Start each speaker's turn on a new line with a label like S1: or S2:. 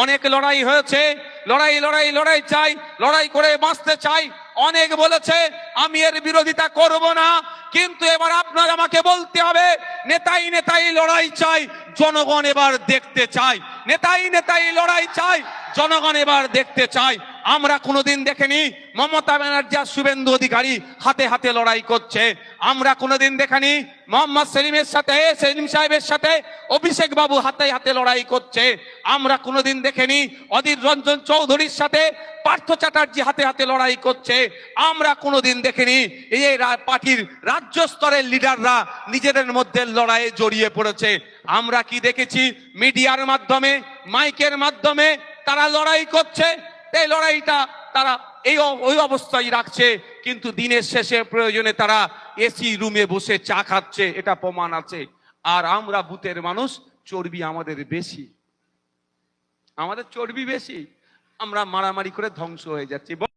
S1: অনেক লড়াই হয়েছে, লড়াই লড়াই লড়াই চাই, লড়াই করে বাঁচতে চাই। অনেক বলেছে, আমি এর বিরোধিতা করব না, কিন্তু এবার আপনার আমাকে বলতে হবে, নেতাই নেতাই লড়াই চাই, জনগণ এবার দেখতে চাই। নেতাই নেতাই লড়াই চাই, জনগণ এবার দেখতে চাই। আমরা কোনোদিন দেখিনি মমতা ব্যানার্জি আর শুভেন্দু অধিকারী হাতে হাতে লড়াই করছে। আমরা কোনোদিন দেখিনি মোহাম্মদ সেলিম সাহেবের সাথে অভিষেক বাবু হাতে হাতে লড়াই করছে। আমরা কোনোদিন দেখিনি অধীর রঞ্জন চৌধুরীর সাথে পার্থ চ্যাটার্জি হাতে হাতে লড়াই করছে। আমরা কোনোদিন দেখিনি এই পার্টির রাজ্য স্তরের লিডাররা নিজেদের মধ্যে লড়াইয়ে জড়িয়ে পড়েছে। আমরা কি দেখেছি? মিডিয়ার মাধ্যমে, মাইকের মাধ্যমে তারা লড়াই করছে। এই লড়াইটা তারা ওই অবস্থায় রাখছে, কিন্তু দিনের শেষে প্রয়োজনে তারা এসি রুমে বসে চা খাচ্ছে, এটা প্রমাণ আছে। আর আমরা বুথের মানুষ, চর্বি আমাদের বেশি, আমাদের চর্বি বেশি, আমরা মারামারি করে ধ্বংস হয়ে যাচ্ছি।